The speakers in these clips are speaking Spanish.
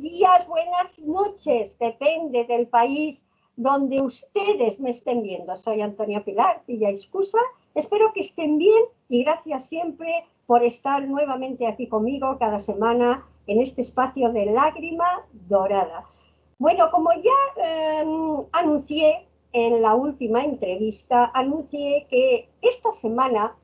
días, buenas noches, depende del país donde ustedes me estén viendo. Soy Antonia Pilar Villaiscusa, espero que estén bien y gracias siempre por estar nuevamente aquí conmigo cada semana en este espacio de Lágrima Dorada. Bueno, como ya anuncié en la última entrevista, anuncié que esta semana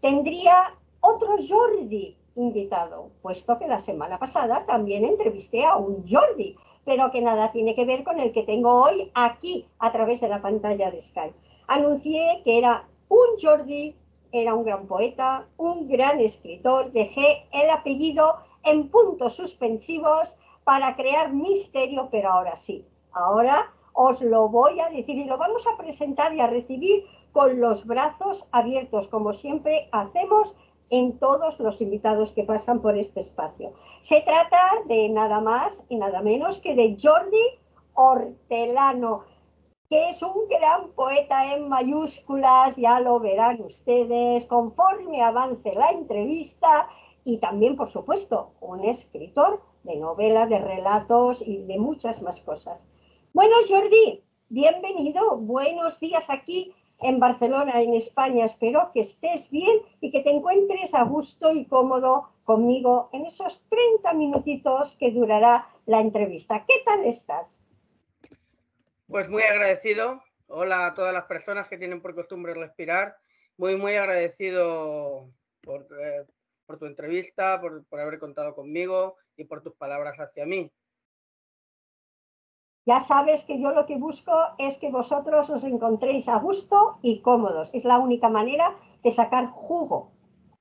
tendría otro Jordi invitado, puesto que la semana pasada también entrevisté a un Jordi, pero que nada tiene que ver con el que tengo hoy aquí a través de la pantalla de Skype. Anuncié que era un Jordi, era un gran poeta, un gran escritor, dejé el apellido en puntos suspensivos para crear misterio, pero ahora sí, ahora os lo voy a decir y lo vamos a presentar y a recibir con los brazos abiertos, como siempre hacemos en todos los invitados que pasan por este espacio. Se trata de nada más y nada menos que de Jordi Hortelano, que es un gran poeta en mayúsculas, ya lo verán ustedes conforme avance la entrevista, y también, por supuesto, un escritor de novelas, de relatos y de muchas más cosas. Bueno, Jordi, bienvenido, buenos días aquí en Barcelona, en España. Espero que estés bien y que te encuentres a gusto y cómodo conmigo en esos 30 minutitos que durará la entrevista. ¿Qué tal estás? Pues muy agradecido. Hola a todas las personas que tienen por costumbre respirar. Muy agradecido por tu entrevista, por haber contado conmigo y por tus palabras hacia mí. Ya sabes que yo lo que busco es que vosotros os encontréis a gusto y cómodos. Es la única manera de sacar jugo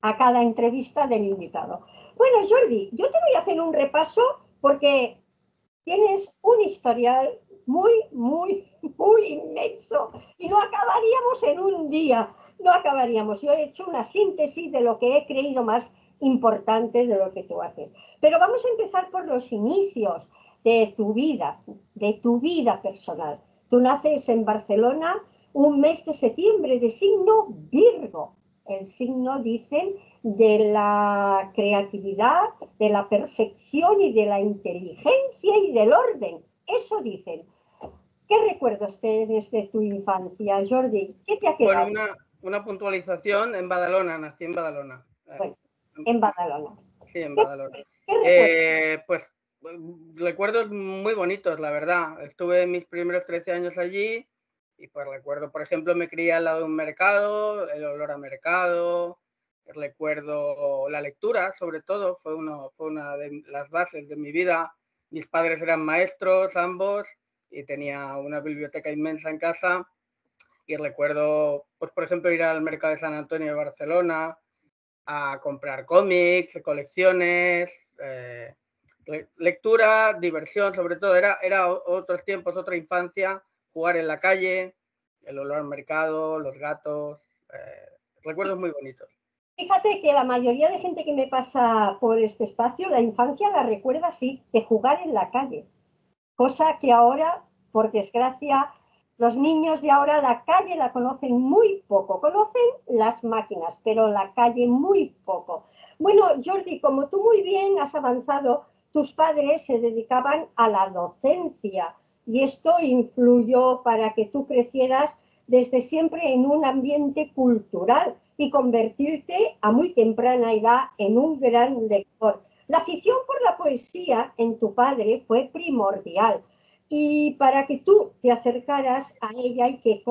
a cada entrevista del invitado. Bueno, Jordi, yo te voy a hacer un repaso porque tienes un historial muy inmenso y no acabaríamos en un día, no acabaríamos. Yo he hecho una síntesis de lo que he creído más importante de lo que tú haces. Pero vamos a empezar por los inicios de tu vida personal. Tú naces en Barcelona un mes de septiembre de signo Virgo. El signo, dicen, de la creatividad, de la perfección y de la inteligencia y del orden. Eso dicen. ¿Qué recuerdos tienes de tu infancia, Jordi? ¿Qué te ha quedado? Bueno, una puntualización en Badalona, nací en Badalona. Bueno, en Badalona. Sí, en Badalona. ¿Qué recuerdos? Pues recuerdos muy bonitos, la verdad. Estuve mis primeros 13 años allí y pues recuerdo, por ejemplo, me crié al lado de un mercado, el olor a mercado, recuerdo la lectura, sobre todo, fue una de las bases de mi vida. Mis padres eran maestros, ambos, y tenía una biblioteca inmensa en casa y recuerdo, pues por ejemplo, ir al mercado de San Antonio de Barcelona a comprar cómics, colecciones, lectura, diversión, sobre todo. Era otros tiempos, otra infancia, jugar en la calle, el olor al mercado, los gatos, recuerdos muy bonitos. Fíjate que la mayoría de gente que me pasa por este espacio, la infancia la recuerda así, de jugar en la calle. Cosa que ahora, por desgracia, los niños de ahora la calle la conocen muy poco. Conocen las máquinas, pero la calle muy poco. Bueno, Jordi, como tú muy bien has avanzado, tus padres se dedicaban a la docencia y esto influyó para que tú crecieras desde siempre en un ambiente cultural y convertirte a muy temprana edad en un gran lector. La afición por la poesía en tu padre fue primordial y para que tú te acercaras a ella y que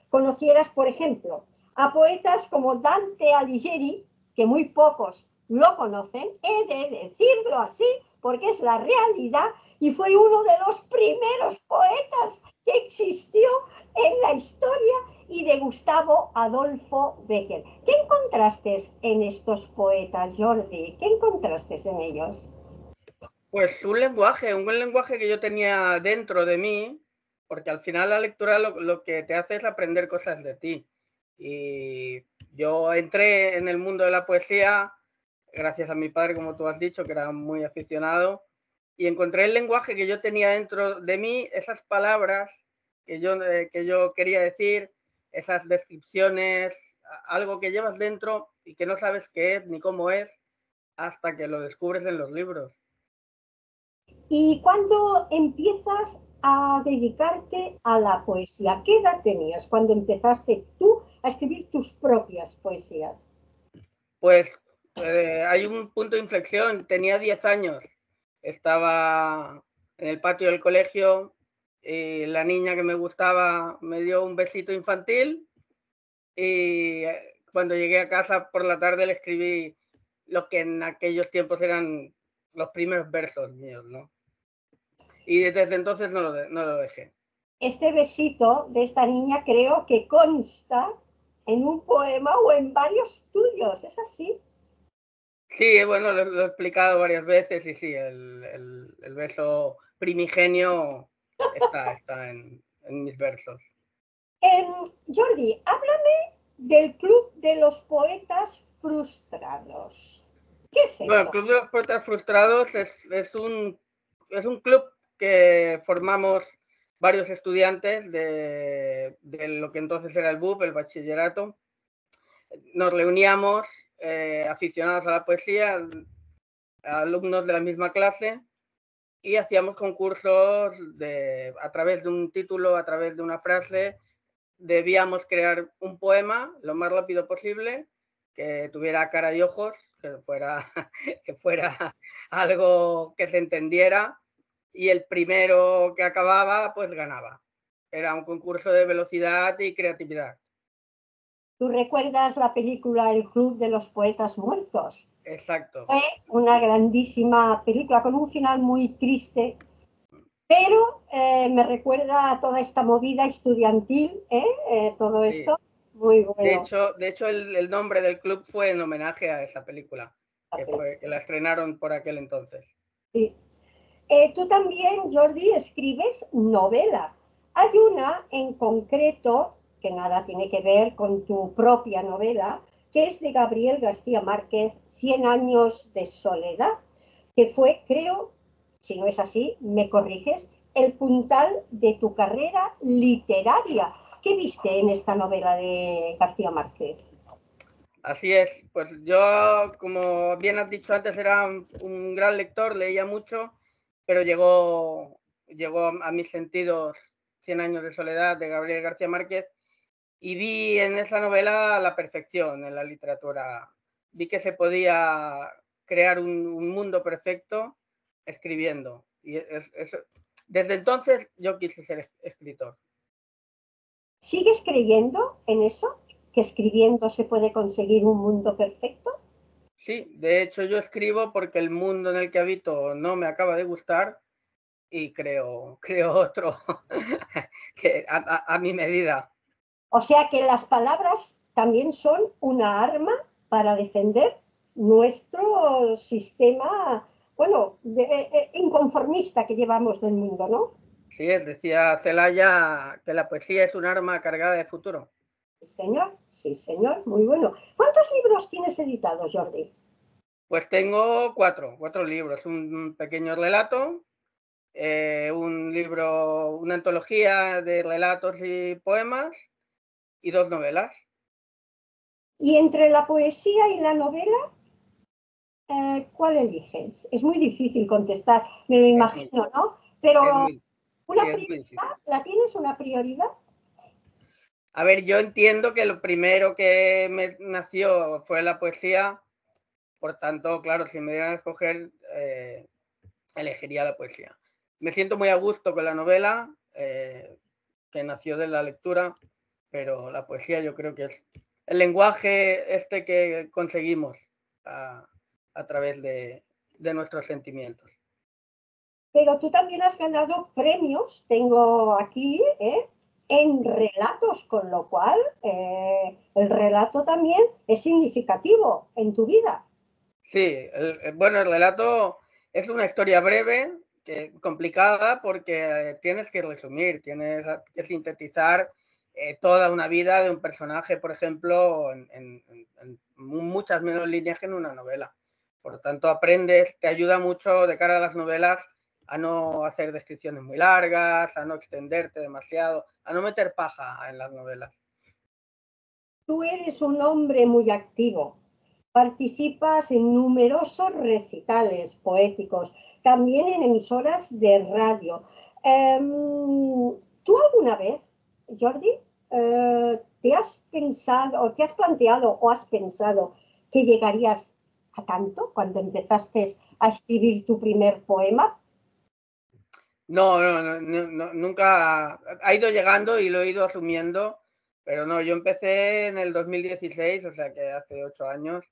conocieras, por ejemplo, a poetas como Dante Alighieri, que muy pocos lo conocen, he de decirlo así porque es la realidad y fue uno de los primeros poetas que existió en la historia, y de Gustavo Adolfo Bécquer. ¿Qué encontraste en estos poetas, Jordi? ¿Qué encontraste en ellos? Pues un lenguaje que yo tenía dentro de mí, porque al final la lectura lo que te hace es aprender cosas de ti. Y yo entré en el mundo de la poesía gracias a mi padre, como tú has dicho, que era muy aficionado, y encontré el lenguaje que yo tenía dentro de mí, esas palabras que yo quería decir, esas descripciones, algo que llevas dentro y que no sabes qué es ni cómo es hasta que lo descubres en los libros. ¿Y cuándo empiezas a dedicarte a la poesía? ¿Qué edad tenías cuando empezaste tú a escribir tus propias poesías? Pues hay un punto de inflexión, tenía 10 años, estaba en el patio del colegio y la niña que me gustaba me dio un besito infantil y cuando llegué a casa por la tarde le escribí lo que en aquellos tiempos eran los primeros versos míos, ¿no? Y desde entonces no lo dejé. Este besito de esta niña creo que consta en un poema o en varios tuyos, ¿es así? Sí, bueno, lo he explicado varias veces y sí, el beso primigenio está en mis versos. Jordi, háblame del Club de los Poetas Frustrados. ¿Qué es Bueno, el eso? Club de los Poetas Frustrados es un club que formamos varios estudiantes de lo que entonces era el BUP, el bachillerato. Nos reuníamos aficionados a la poesía, alumnos de la misma clase, y hacíamos concursos a través de un título, a través de una frase. Debíamos crear un poema lo más rápido posible, que tuviera cara y ojos, que fuera algo que se entendiera, y el primero que acababa, pues ganaba. Era un concurso de velocidad y creatividad. ¿Tú recuerdas la película El Club de los Poetas Muertos? Exacto. Fue una grandísima película con un final muy triste, pero me recuerda a toda esta movida estudiantil, todo Sí. esto, muy bueno. De hecho el nombre del club fue en homenaje a esa película, que la estrenaron por aquel entonces. Sí. Tú también, Jordi, escribes novela. Hay una en concreto, que nada tiene que ver con tu propia novela, que es de Gabriel García Márquez, Cien años de soledad, que fue, creo, si no es así, me corriges, el puntal de tu carrera literaria. ¿Qué viste en esta novela de García Márquez? Así es, pues yo, como bien has dicho antes, era un gran lector, leía mucho, pero llegó a mis sentidos Cien años de soledad de Gabriel García Márquez y vi en esa novela la perfección en la literatura. Vi que se podía crear un mundo perfecto escribiendo. Desde entonces yo quise ser escritor. ¿Sigues creyendo en eso? ¿Que escribiendo se puede conseguir un mundo perfecto? Sí, de hecho yo escribo porque el mundo en el que habito no me acaba de gustar y creo otro a mi medida. O sea que las palabras también son una arma para defender nuestro sistema, bueno, inconformista que llevamos del mundo, ¿no? Sí, decía Celaya que la poesía es un arma cargada de futuro. Sí, señor, muy bueno. ¿Cuántos libros tienes editados, Jordi? Pues tengo cuatro libros, un pequeño relato, un libro, una antología de relatos y poemas y dos novelas. Y entre la poesía y la novela, ¿cuál eliges? Es muy difícil contestar, me lo Es muy, imagino, ¿no? es Pero muy, sí, una es muy prioridad, difícil. ¿la tienes una prioridad? A ver, yo entiendo que lo primero que me nació fue la poesía, por tanto, claro, si me dieran a escoger, elegiría la poesía. Me siento muy a gusto con la novela, que nació de la lectura, pero la poesía yo creo que es el lenguaje este que conseguimos a, a través de nuestros sentimientos. Pero tú también has ganado premios, tengo aquí, en relatos, con lo cual el relato también es significativo en tu vida. Sí, bueno, el relato es una historia breve, complicada, porque tienes que resumir, tienes que sintetizar toda una vida de un personaje, por ejemplo, en muchas menos líneas que en una novela. Por lo tanto, aprendes, te ayuda mucho de cara a las novelas a no hacer descripciones muy largas, a no extenderte demasiado, a no meter paja en las novelas. Tú eres un hombre muy activo, participas en numerosos recitales poéticos. también en emisoras de radio. ¿Tú alguna vez, Jordi, te has pensado, o te has planteado, o has pensado que llegarías a tanto cuando empezaste a escribir tu primer poema? No, nunca ha ido llegando y lo he ido asumiendo, pero no, yo empecé en el 2016, o sea que hace 8 años,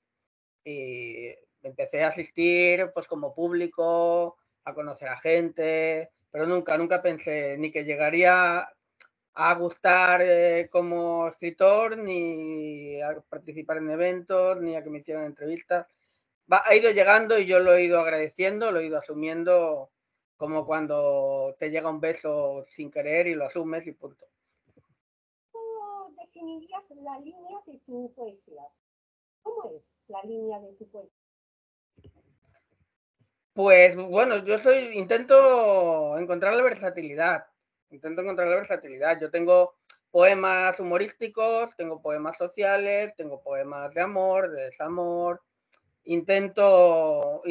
y empecé a asistir pues como público, a conocer a gente, pero nunca pensé ni que llegaría a gustar como escritor, ni a participar en eventos, ni a que me hicieran entrevistas. Ha ido llegando y yo lo he ido agradeciendo, lo he ido asumiendo, como cuando te llega un beso sin querer y lo asumes y punto. ¿Cómo definirías la línea de tu poesía? ¿Cómo es la línea de tu poesía? Pues bueno, intento encontrar la versatilidad. Yo tengo poemas humorísticos, tengo poemas sociales, tengo poemas de amor, de desamor. Intento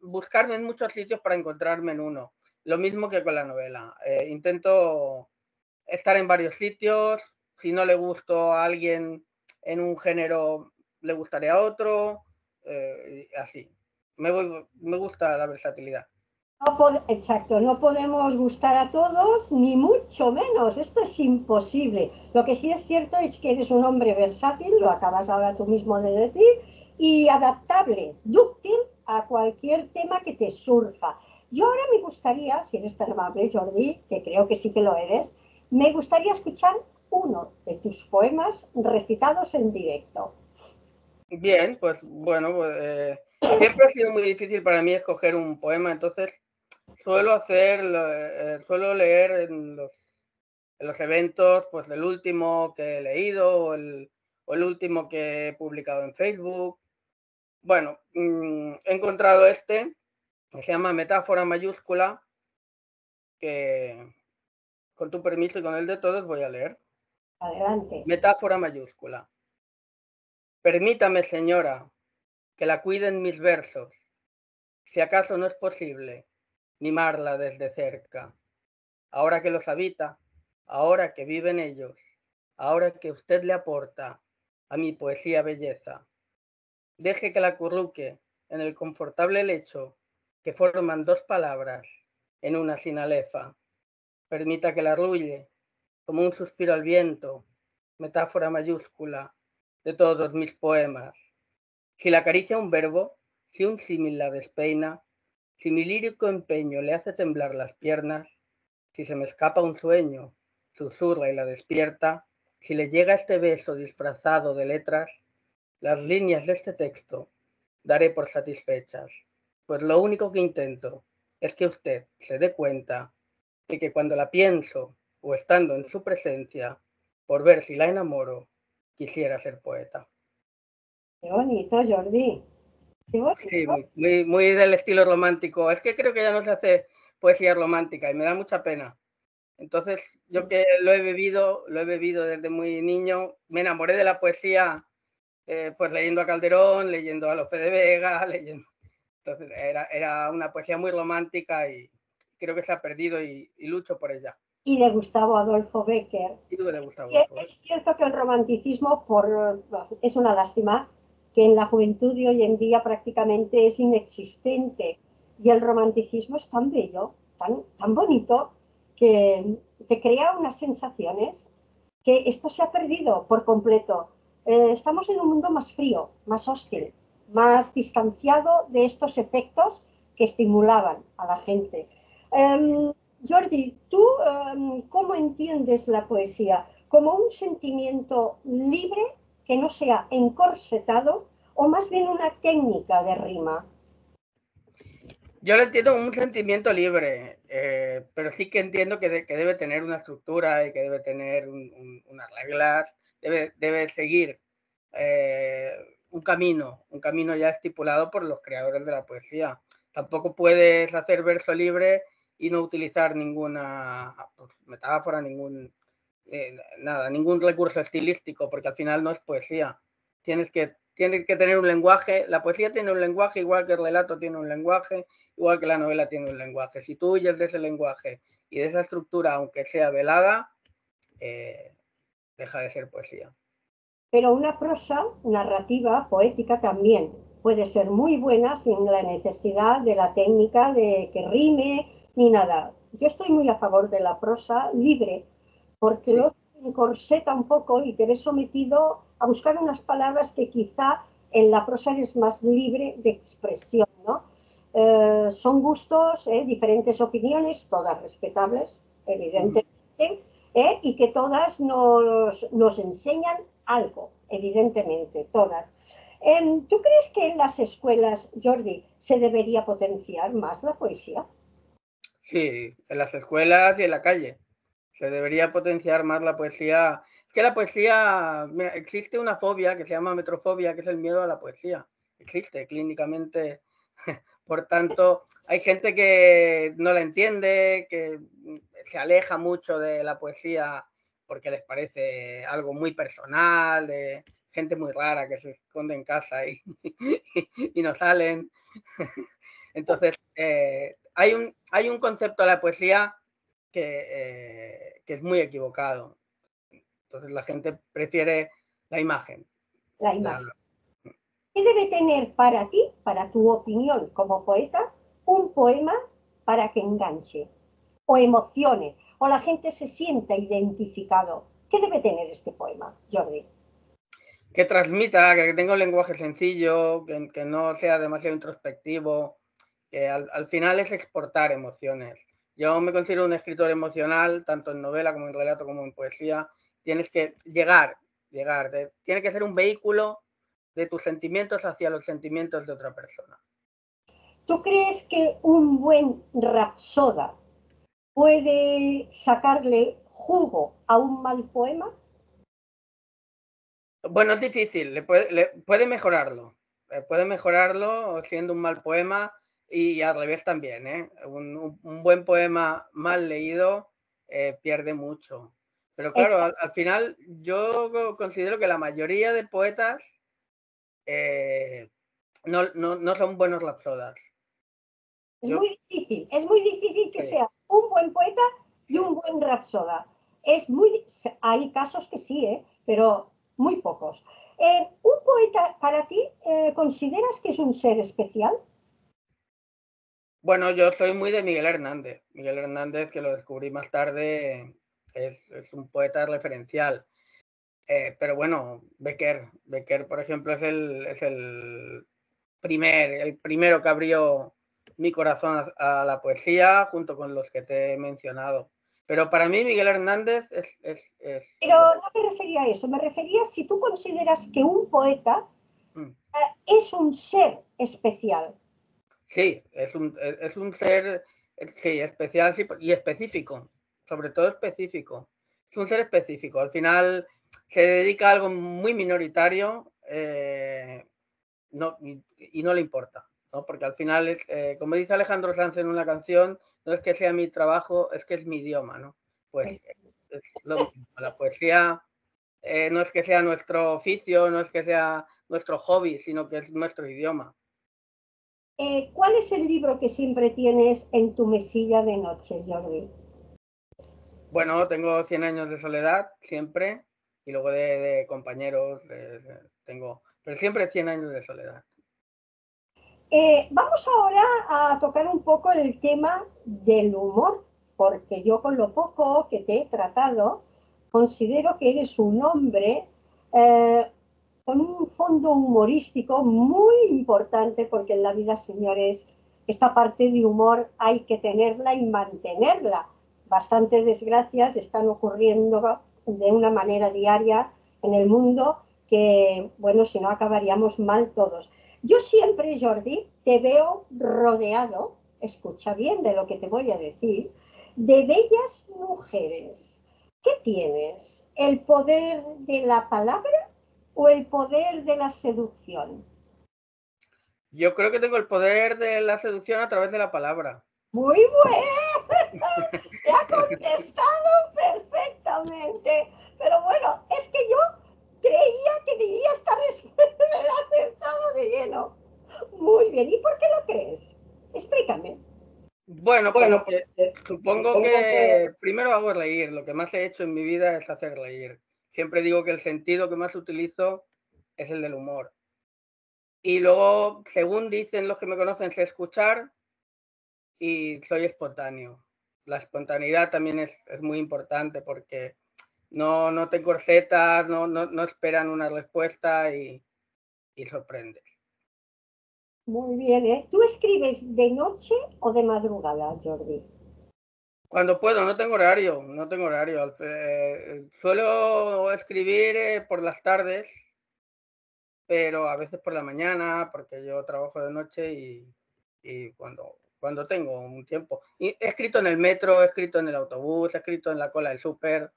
buscarme en muchos sitios para encontrarme en uno. Lo mismo que con la novela. Intento estar en varios sitios. Si no le gusto a alguien en un género, le gustaré a otro. Así. Me gusta la versatilidad. Exacto, no podemos gustar a todos, ni mucho menos, esto es imposible. Lo que sí es cierto es que eres un hombre versátil, lo acabas ahora tú mismo de decir, y adaptable, dúctil a cualquier tema que te surja. Yo ahora me gustaría, si eres tan amable, Jordi, que creo que sí que lo eres, me gustaría escuchar uno de tus poemas recitados en directo. Bien, pues bueno, siempre ha sido muy difícil para mí escoger un poema, entonces suelo leer en los eventos, pues el último que he leído o el último que he publicado en Facebook. Bueno, he encontrado este, que se llama Metáfora mayúscula, que con tu permiso y con el de todos voy a leer. Adelante. Metáfora mayúscula. Permítame, señora, que la cuiden mis versos, si acaso no es posible mimarla desde cerca. Ahora que los habita, ahora que vive en ellos, ahora que usted le aporta a mi poesía belleza. Deje que la acurruque en el confortable lecho que forman dos palabras en una sinalefa. Permita que la arrulle como un suspiro al viento, metáfora mayúscula de todos mis poemas. Si la acaricia un verbo, si un símil la despeina, si mi lírico empeño le hace temblar las piernas, si se me escapa un sueño, susurra y la despierta, si le llega este beso disfrazado de letras, las líneas de este texto daré por satisfechas, pues lo único que intento es que usted se dé cuenta de que cuando la pienso o estando en su presencia, por ver si la enamoro, quisiera ser poeta. Qué bonito, Jordi. Qué Sí, bonito. muy del estilo romántico. Es que creo que ya no se hace poesía romántica y me da mucha pena. Entonces, yo que lo he bebido desde muy niño, me enamoré de la poesía, pues leyendo a Calderón, leyendo a Lope de Vega, leyendo. Entonces, era una poesía muy romántica y creo que se ha perdido y lucho por ella. Y de Gustavo Adolfo Bécquer. Y de Gustavo Y Adolfo. es cierto que el romanticismo es una lástima que en la juventud de hoy en día prácticamente es inexistente. Y el romanticismo es tan bello, tan bonito, que te crea unas sensaciones que esto se ha perdido por completo. Estamos en un mundo más frío, más hostil, más distanciado de estos efectos que estimulaban a la gente. Jordi, ¿tú cómo entiendes la poesía? ¿Como un sentimiento libre que no sea encorsetado o más bien una técnica de rima? Yo lo entiendo como un sentimiento libre, pero sí que entiendo que debe tener una estructura y que debe tener unas reglas, debe seguir eh, un camino ya estipulado por los creadores de la poesía. Tampoco puedes hacer verso libre y no utilizar ninguna pues, metáfora, ningún recurso estilístico, porque al final no es poesía. Tienes que tiene que tener un lenguaje, la poesía tiene un lenguaje igual que el relato tiene un lenguaje, igual que la novela tiene un lenguaje. Si tú huyes de ese lenguaje y de esa estructura, aunque sea velada, deja de ser poesía. Pero una prosa narrativa, poética también puede ser muy buena sin la necesidad de la técnica de que rime ni nada. Yo estoy muy a favor de la prosa libre, porque Sí. lo encorseta un poco y te ves sometido a buscar unas palabras que quizá en la prosa eres más libre de expresión, ¿no? Son gustos, diferentes opiniones, todas respetables, evidentemente, y que todas nos enseñan algo, evidentemente, todas. ¿Tú crees que en las escuelas, Jordi, se debería potenciar más la poesía? Sí, en las escuelas y en la calle. Se debería potenciar más la poesía. Es que la poesía, mira, existe una fobia que se llama metrofobia, que es el miedo a la poesía. Existe clínicamente. Por tanto, hay gente que no la entiende, que se aleja mucho de la poesía porque les parece algo muy personal, de gente muy rara que se esconde en casa y no salen. Entonces, hay un concepto de la poesía que es muy equivocado. Entonces la gente prefiere la imagen. La La, imagen. ¿Qué debe tener para ti, para tu opinión como poeta, un poema para que enganche o emocione o la gente se sienta identificado? ¿Qué debe tener este poema, Jordi? que transmita, que tenga un lenguaje sencillo, que no sea demasiado introspectivo, que al final es exportar emociones. Yo me considero un escritor emocional, tanto en novela como en relato como en poesía. Tienes que llegar, tiene que ser un vehículo de tus sentimientos hacia los sentimientos de otra persona. ¿Tú crees que un buen rapsoda puede sacarle jugo a un mal poema? Bueno, es difícil, puede mejorarlo siendo un mal poema y al revés también, ¿eh? Un buen poema mal leído pierde mucho. Pero claro, al final yo considero que la mayoría de poetas no son buenos rapsodas. Yo, Es muy difícil que sí, seas un buen poeta y sí. un buen rapsoda. Hay casos que sí, pero muy pocos. ¿Un poeta para ti consideras que es un ser especial? Bueno, yo soy muy de Miguel Hernández. Miguel Hernández, que lo descubrí más tarde, es un poeta referencial. Pero bueno, Becker, por ejemplo, es el primero que abrió mi corazón a la poesía, junto con los que te he mencionado. Pero para mí Miguel Hernández Pero no me refería a eso, me refería a si tú consideras que un poeta es un ser especial. Sí, es un ser, sí, especial sí, y específico, sobre todo específico. Es un ser específico. Al final se dedica a algo muy minoritario no, y no le importa, ¿no? Porque al final, como dice Alejandro Sanz en una canción, no es que sea mi trabajo, es que es mi idioma, ¿no? Pues es lo mismo. La poesía no es que sea nuestro oficio, no es que sea nuestro hobby, sino que es nuestro idioma. ¿Cuál es el libro que siempre tienes en tu mesilla de noche, Jordi? Bueno, tengo 100 años de soledad, siempre, y luego de compañeros, tengo, pero siempre 100 años de soledad. Vamos ahora a tocar un poco el tema del humor, porque yo con lo poco que te he tratado, considero que eres un hombre eh, con un fondo humorístico muy importante, porque en la vida, señores, esta parte de humor hay que tenerla y mantenerla. Bastantes desgracias están ocurriendo de una manera diaria en el mundo que, bueno, si no acabaríamos mal todos. Yo siempre, Jordi, te veo rodeado, escucha bien de lo que te voy a decir, de bellas mujeres. ¿Qué tienes? ¿El poder de la palabra o el poder de la seducción? Yo creo que tengo el poder de la seducción a través de la palabra. Muy bueno, te ha contestado perfectamente. Pero bueno, es que yo creía que diría esta respuesta. Bueno, pues supongo que primero hago reír. Lo que más he hecho en mi vida es hacer reír. Siempre digo que el sentido que más utilizo es el del humor. Y luego, según dicen los que me conocen, sé escuchar y soy espontáneo. La espontaneidad también es muy importante porque no te corsetas, no esperan una respuesta y sorprendes. Muy bien, ¿eh? ¿Tú escribes de noche o de madrugada, Jordi? Cuando puedo, no tengo horario, no tengo horario. Suelo escribir por las tardes, pero a veces por la mañana, porque yo trabajo de noche y cuando tengo un tiempo. Y he escrito en el metro, he escrito en el autobús, he escrito en la cola del súper.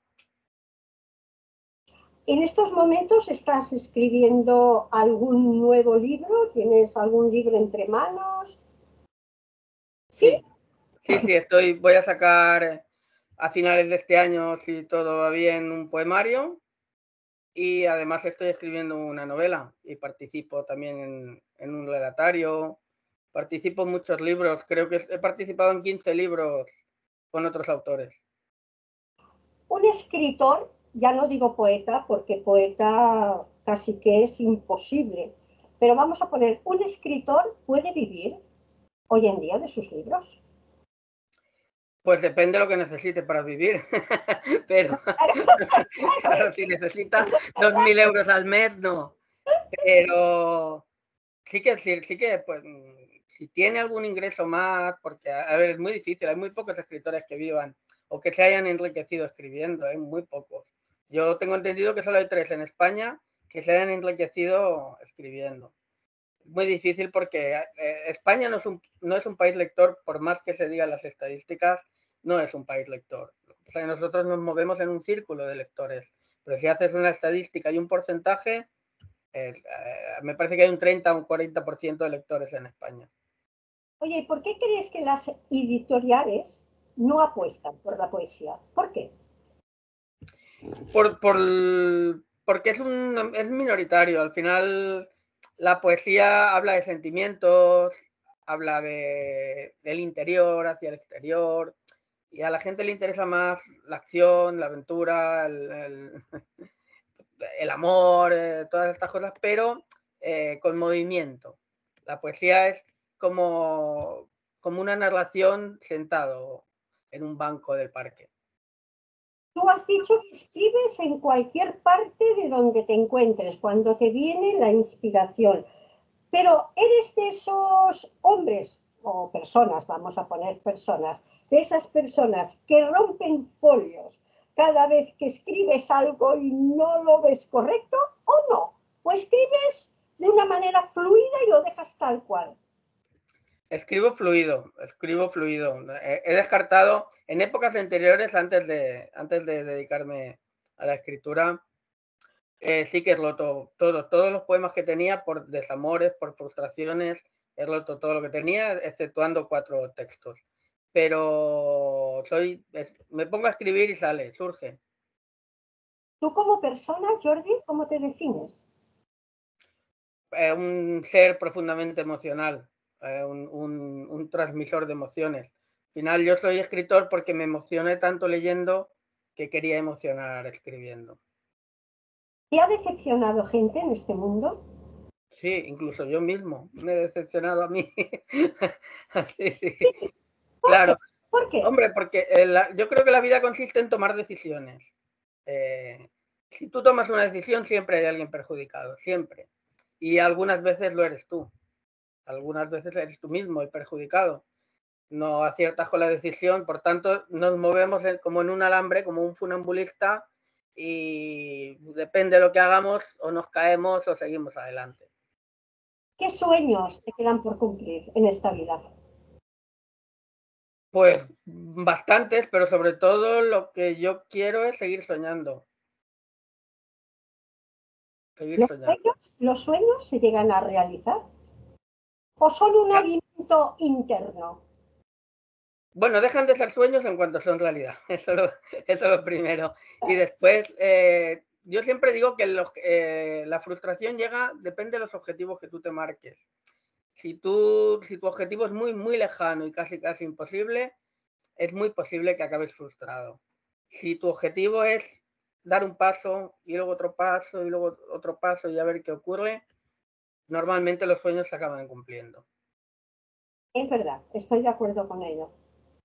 ¿En estos momentos estás escribiendo algún nuevo libro? ¿Tienes algún libro entre manos? ¿Sí? Sí, voy a sacar a finales de este año, si todo va bien, un poemario. Y además estoy escribiendo una novela y participo también en un relatario. Participo en muchos libros, creo que he participado en 15 libros con otros autores. Un escritor, ya no digo poeta, porque poeta casi que es imposible, pero vamos a poner, un escritor puede vivir hoy en día de sus libros. Pues depende de lo que necesite para vivir, pero claro, si necesita 2.000 euros al mes, no. Pero sí que pues, si tiene algún ingreso más, porque, a ver, es muy difícil, hay muy pocos escritores que vivan o que se hayan enriquecido escribiendo, hay muy pocos. Yo tengo entendido que solo hay 3 en España que se hayan enriquecido escribiendo. Es muy difícil porque España no es un país lector, por más que se digan las estadísticas, no es un país lector. O sea, nosotros nos movemos en un círculo de lectores, pero si haces una estadística y un porcentaje, me parece que hay un 30 o un 40% de lectores en España. Oye, ¿por qué crees que las editoriales no apuestan por la poesía? ¿Por qué? Por, por, porque es minoritario. Al final, la poesía habla de sentimientos, habla del interior hacia el exterior, y a la gente le interesa más la acción, la aventura, el amor, todas estas cosas, pero con movimiento. La poesía es como una narración sentado en un banco del parque. Tú has dicho que escribes en cualquier parte de donde te encuentres, cuando te viene la inspiración. Pero eres de esos hombres o personas, vamos a poner personas, de esas personas que rompen folios cada vez que escribes algo y no lo ves correcto o no. O escribes de una manera fluida y lo dejas tal cual. Escribo fluido, escribo fluido. He descartado en épocas anteriores, antes de dedicarme a la escritura, sí que he roto todos los poemas que tenía por desamores, por frustraciones, he roto todo lo que tenía, exceptuando 4 textos. Pero me pongo a escribir y sale, surge. Tú como persona, Jordi, ¿cómo te defines? Un ser profundamente emocional, un transmisor de emociones. Al final yo soy escritor porque me emocioné tanto leyendo que quería emocionar escribiendo. ¿Te ha decepcionado gente en este mundo? Sí, incluso yo mismo me he decepcionado a mí. Sí, sí, ¿Por qué? claro. ¿Por qué? Hombre, porque yo creo que la vida consiste en tomar decisiones. Eh, si tú tomas una decisión, siempre hay alguien perjudicado, siempre. Y algunas veces lo eres tú. Algunas veces eres tú mismo el perjudicado. No aciertas con la decisión, por tanto nos movemos como en un alambre, como un funambulista, y depende de lo que hagamos, o nos caemos o seguimos adelante. ¿Qué sueños te quedan por cumplir en esta vida? Pues bastantes, pero sobre todo lo que yo quiero es seguir soñando, seguir soñando. Los sueños se llegan a realizar o son un Ya. alimento interno? Bueno, dejan de ser sueños en cuanto son realidad, eso es lo primero. Y después, yo siempre digo que la frustración depende de los objetivos que tú te marques. Si tu objetivo es muy, muy lejano y casi, casi imposible, es muy posible que acabes frustrado. Si tu objetivo es dar un paso y luego otro paso y luego otro paso y a ver qué ocurre, normalmente los sueños se acaban cumpliendo. Es verdad, estoy de acuerdo con ello.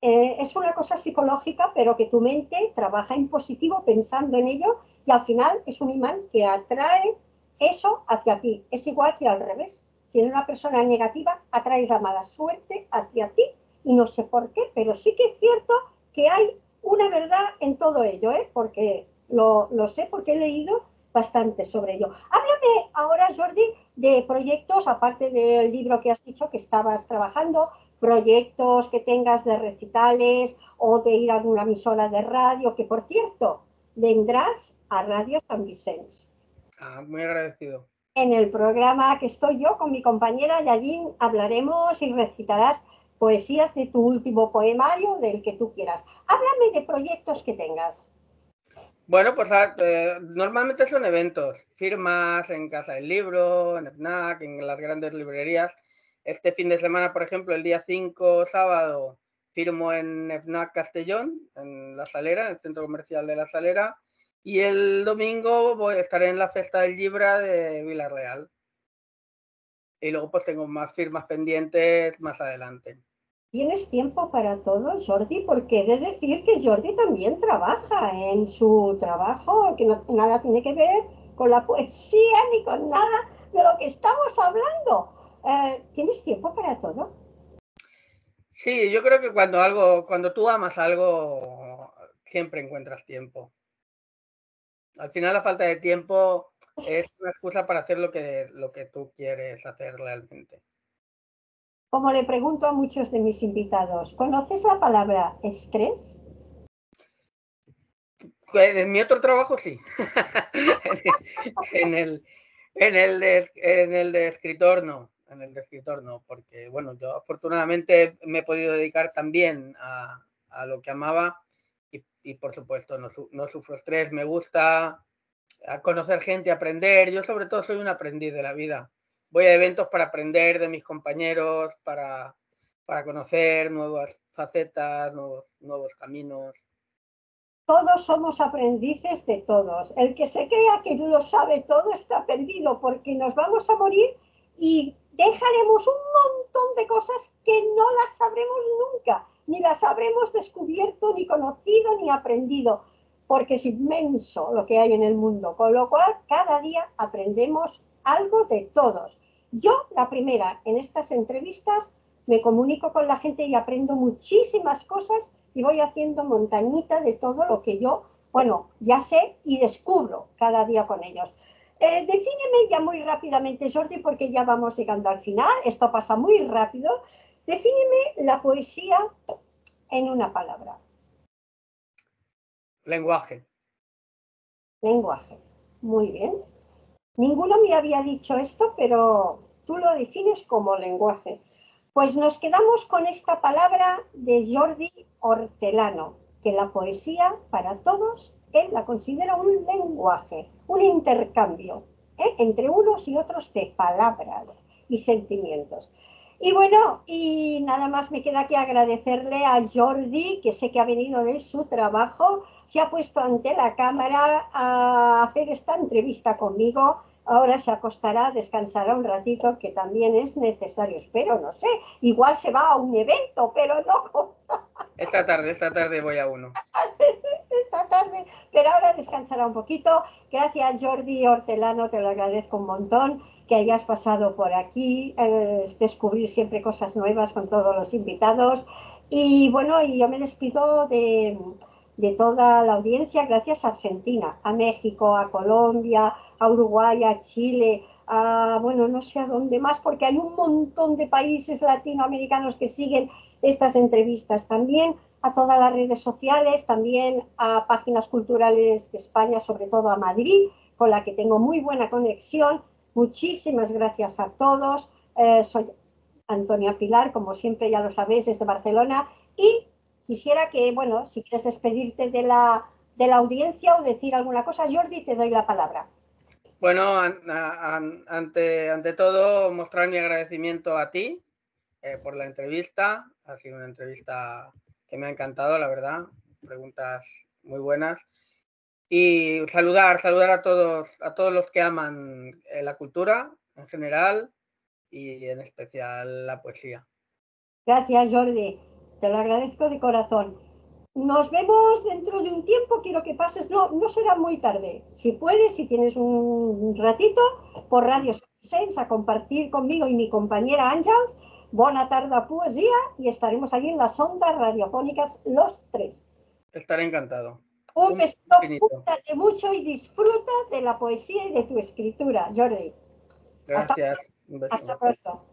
Es una cosa psicológica, pero que tu mente trabaja en positivo pensando en ello y al final es un imán que atrae eso hacia ti. Es igual que al revés. Si eres una persona negativa, atraes la mala suerte hacia ti y no sé por qué, pero sí que es cierto que hay una verdad en todo ello, ¿eh? Porque lo sé porque he leído bastante sobre ello. Háblame ahora, Jordi, de proyectos, aparte del libro que has dicho que estabas trabajando, proyectos que tengas de recitales o de ir a alguna emisora de radio, que por cierto, vendrás a Radio San Vicente. Muy agradecido. En el programa que estoy yo con mi compañera Yadin hablaremos y recitarás poesías de tu último poemario, del que tú quieras. Háblame de proyectos que tengas. Bueno, pues normalmente son eventos, firmas en Casa del Libro, en FNAC, en las grandes librerías. Este fin de semana, por ejemplo, el día 5, sábado, firmo en FNAC Castellón, en La Salera, en el centro comercial de La Salera, y el domingo estaré en la Festa del Llibre de Vila-real. Y luego pues tengo más firmas pendientes más adelante. ¿Tienes tiempo para todo, Jordi? Porque he de decir que Jordi también trabaja en su trabajo, que no, nada tiene que ver con la poesía ni con nada de lo que estamos hablando. ¿Tienes tiempo para todo? Sí, yo creo que cuando tú amas algo, siempre encuentras tiempo. Al final la falta de tiempo es una excusa para hacer lo que tú quieres hacer realmente. Como le pregunto a muchos de mis invitados, ¿conoces la palabra estrés? En mi otro trabajo sí. en el, en el de escritor no. En el de escritor no, porque bueno, yo afortunadamente me he podido dedicar también a lo que amaba y por supuesto no sufro estrés, me gusta a conocer gente, aprender. Yo sobre todo soy un aprendiz de la vida. Voy a eventos para aprender de mis compañeros, para conocer nuevas facetas, nuevos caminos. Todos somos aprendices de todos. El que se crea que lo sabe todo está perdido porque nos vamos a morir y dejaremos un montón de cosas que no las sabremos nunca, ni las habremos descubierto, ni conocido, ni aprendido, porque es inmenso lo que hay en el mundo. Con lo cual, cada día aprendemos algo de todos. Yo, la primera, en estas entrevistas, me comunico con la gente y aprendo muchísimas cosas y voy haciendo montañita de todo lo que yo, bueno, ya sé y descubro cada día con ellos. Defíneme ya muy rápidamente, Jordi, porque ya vamos llegando al final, esto pasa muy rápido. Defíneme la poesía en una palabra. Lenguaje. Lenguaje. Muy bien. Ninguno me había dicho esto, pero tú lo defines como lenguaje. Pues nos quedamos con esta palabra de Jordi Hortelano, que la poesía para todos él la considera un lenguaje, un intercambio entre unos y otros de palabras y sentimientos. Y bueno, y nada más me queda que agradecerle a Jordi, que sé que ha venido de su trabajo, se ha puesto ante la cámara a hacer esta entrevista conmigo. Ahora se acostará, descansará un ratito, que también es necesario, espero, no sé. Igual se va a un evento, pero no Esta tarde voy a uno. esta tarde. Pero ahora descansará un poquito. Gracias, Jordi Hortelano, te lo agradezco un montón que hayas pasado por aquí, descubrir siempre cosas nuevas con todos los invitados. Y bueno, y yo me despido de toda la audiencia, gracias a Argentina, a México, a Colombia, a Uruguay, a Chile, a, bueno, no sé a dónde más, porque hay un montón de países latinoamericanos que siguen estas entrevistas también, a todas las redes sociales, también a páginas culturales de España, sobre todo a Madrid, con la que tengo muy buena conexión. Muchísimas gracias a todos. Soy Antonia Pilar, como siempre ya lo sabéis, desde Barcelona, y quisiera que, bueno, si quieres despedirte de la audiencia o decir alguna cosa, Jordi, te doy la palabra. Bueno, ante todo, mostrar mi agradecimiento a ti por la entrevista. Ha sido una entrevista que me ha encantado, la verdad. Preguntas muy buenas. Y saludar a todos los que aman la cultura en general y en especial la poesía. Gracias, Jordi. Te lo agradezco de corazón. Nos vemos dentro de un tiempo. Quiero que pases, no será muy tarde. Si puedes, si tienes un ratito, por Radio Sense a compartir conmigo y mi compañera Àngels. Bona tarda poesía y estaremos allí en las ondas radiofónicas los tres. Estaré encantado. Un beso, cuídate mucho y disfruta de la poesía y de tu escritura, Jordi. Gracias. Un beso. Hasta pronto.